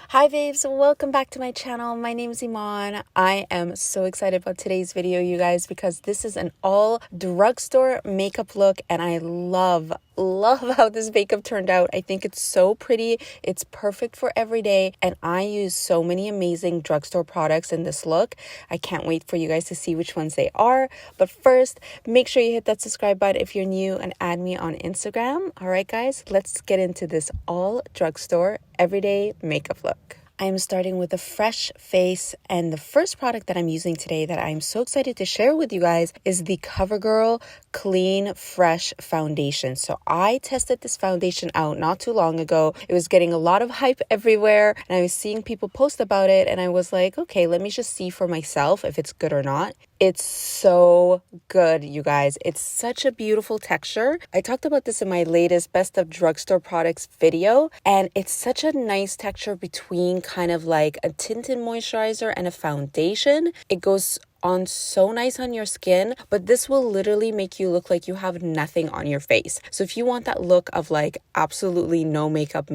Hi babes, welcome back to my channel. My name is Eman. I am so excited about today's video, you guys, because this is an all drugstore makeup look and I love how this makeup turned out. I think it's so pretty. It's perfect for every day and I use so many amazing drugstore products in this look. I can't wait for you guys to see which ones they are. But first, make sure you hit that subscribe button if you're new and add me on Instagram. All right, guys, let's get into this all drugstore everyday makeup look. I am starting with a fresh face, and the first product that I'm using today that I'm so excited to share with you guys is the CoverGirl Clean Fresh Foundation. So I tested this foundation out not too long ago. It was getting a lot of hype everywhere, and I was seeing people post about it, and I was like, okay, let me just see for myself if it's good or not. It's so good, you guys. It's such a beautiful texture. I talked about this in my latest Best of Drugstore Products video, and it's such a nice texture between kind of like a tinted moisturizer and a foundation. It goes on so nice on your skin, but this will literally make you look like you have nothing on your face. So if you want that look of like absolutely no makeup,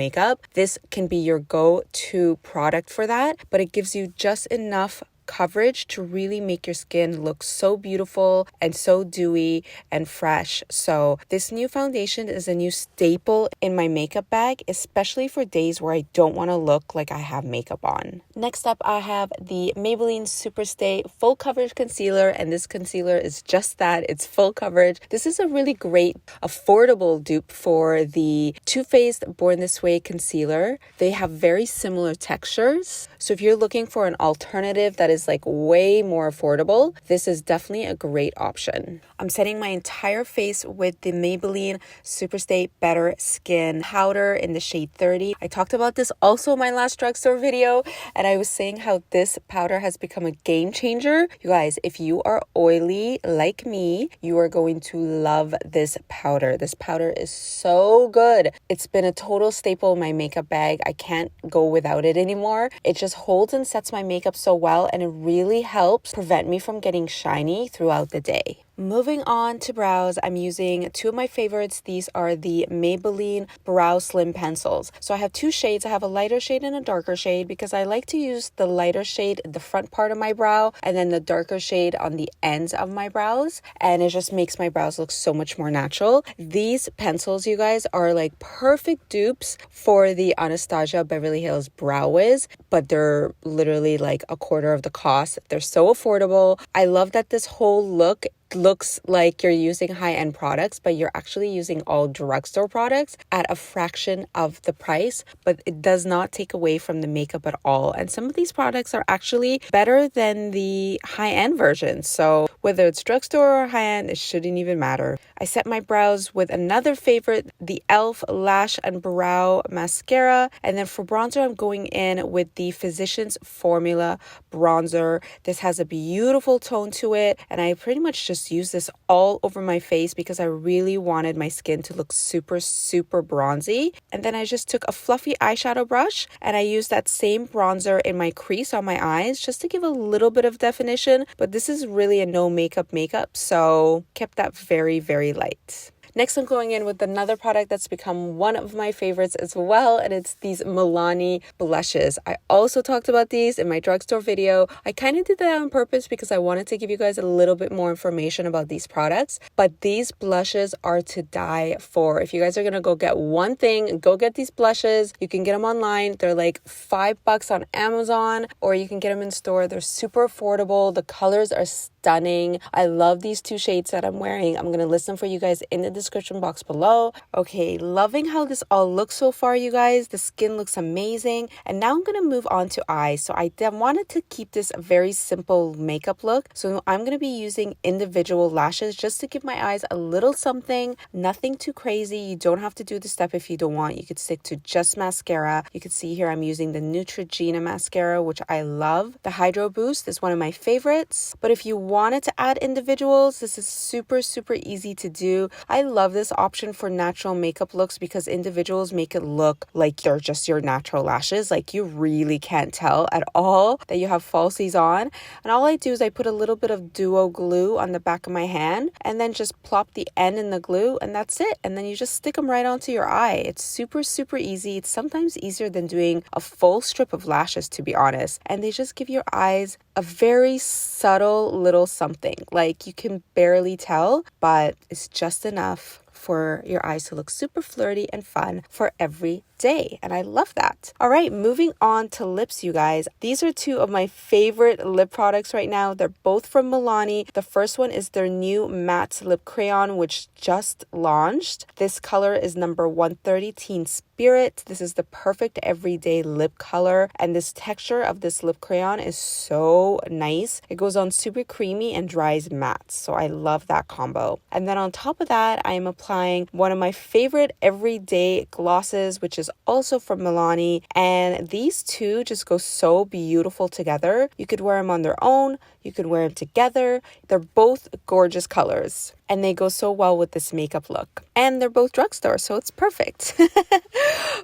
this can be your go-to product for that, but it gives you just enough coverage to really make your skin look so beautiful and so dewy and fresh. So this new foundation is a new staple in my makeup bag, especially for days where I don't want to look like I have makeup on. Next up, I have the Maybelline Superstay Full Coverage Concealer, and this concealer is just that. It's full coverage. This is a really great, affordable dupe for the Too Faced Born This Way concealer. They have very similar textures. So if you're looking for an alternative that is like way more affordable, this is definitely a great option. I'm setting my entire face with the Maybelline Superstay Better Skin powder in the shade 30. I talked about this also in my last drugstore video, and I was saying how this powder has become a game changer. You guys, if you are oily like me, you are going to love this powder. This powder is so good. It's been a total staple in my makeup bag. I can't go without it anymore. It just holds and sets my makeup so well, and it really helps prevent me from getting shiny throughout the day. Moving on to brows, I'm using two of my favorites. These are the Maybelline Brow Slim Pencils. So I have two shades. I have a lighter shade and a darker shade because I like to use the lighter shade in the front part of my brow and then the darker shade on the ends of my brows. And it just makes my brows look so much more natural. These pencils, you guys, are like perfect dupes for the Anastasia Beverly Hills Brow Wiz, but they're literally like a quarter of the cost. They're so affordable. I love that this whole look looks like you're using high-end products, but you're actually using all drugstore products at a fraction of the price, but it does not take away from the makeup at all. And some of these products are actually better than the high-end versions. So whether it's drugstore or high-end, it shouldn't even matter. I set my brows with another favorite, the e.l.f. Lash and Brow Mascara. And then for bronzer, I'm going in with the Physicians Formula bronzer. This has a beautiful tone to it, and I pretty much just use this all over my face because I really wanted my skin to look super bronzy. And then I just took a fluffy eyeshadow brush and I used that same bronzer in my crease on my eyes just to give a little bit of definition, but this is really a no makeup, so kept that very light. Next, I'm going in with another product that's become one of my favorites as well, and it's these Milani blushes. I also talked about these in my drugstore video. I kind of did that on purpose because I wanted to give you guys a little bit more information about these products, but these blushes are to die for. If you guys are going to go get one thing, go get these blushes. You can get them online. They're like $5 on Amazon, or you can get them in store. They're super affordable. The colors are stunning. I love these two shades that I'm wearing. I'm going to list them for you guys in the description box below. Okay, loving how this all looks so far, you guys. The skin looks amazing. And now I'm going to move on to eyes. So I wanted to keep this a very simple makeup look. So I'm going to be using individual lashes just to give my eyes a little something. Nothing too crazy. You don't have to do the step if you don't want. You could stick to just mascara. You can see here I'm using the Neutrogena mascara, which I love. The Hydro Boost is one of my favorites. But if you wanted to add individuals, this is super easy to do. I love this option for natural makeup looks because individuals make it look like they're just your natural lashes. Like you really can't tell at all that you have falsies on. And all I do is I put a little bit of duo glue on the back of my hand and then just plop the end in the glue, and that's it. And then you just stick them right onto your eye. It's super, super easy. It's sometimes easier than doing a full strip of lashes, to be honest. And they just give your eyes a very subtle little something. Like you can barely tell, but it's just enough for your eyes to look super flirty and fun for every day. And I love that. All right, moving on to lips, you guys. These are two of my favorite lip products right now. They're both from Milani. The first one is their new matte lip crayon, which just launched. This color is number 130 Teen Spirit. This is the perfect everyday lip color. And this texture of this lip crayon is so nice. It goes on super creamy and dries matte. So I love that combo. And then on top of that, I am applying one of my favorite everyday glosses, which is also from Milani, and these two just go so beautiful together. You could wear them on their own, you could wear them together. They're both gorgeous colors and they go so well with this makeup look, and they're both drugstore, so it's perfect.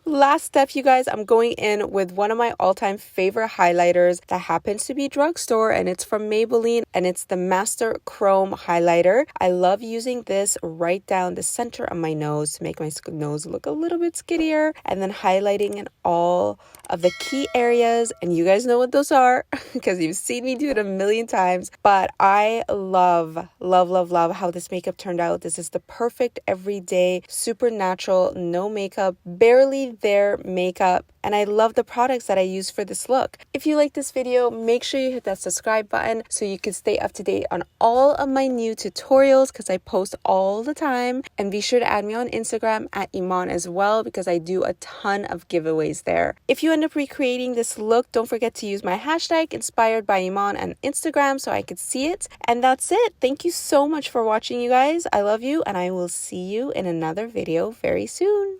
Last step, you guys, I'm going in with one of my all-time favorite highlighters that happens to be drugstore, and it's from Maybelline, and it's the Master Chrome highlighter. I love using this right down the center of my nose to make my nose look a little bit skinnier, and then highlighting in all of the key areas. And you guys know what those are because you've seen me do it a million times. But I love how this makeup turned out. This is the perfect everyday, super natural, no makeup, barely there makeup. And I love the products that I use for this look. If you like this video, make sure you hit that subscribe button so you can stay up to date on all of my new tutorials because I post all the time. And be sure to add me on Instagram at Eman as well because I do a ton of giveaways there. If you end up recreating this look, don't forget to use my hashtag inspired by Eman on Instagram so I could see it. And that's it. Thank you so much for watching, you guys. I love you, and I will see you in another video very soon.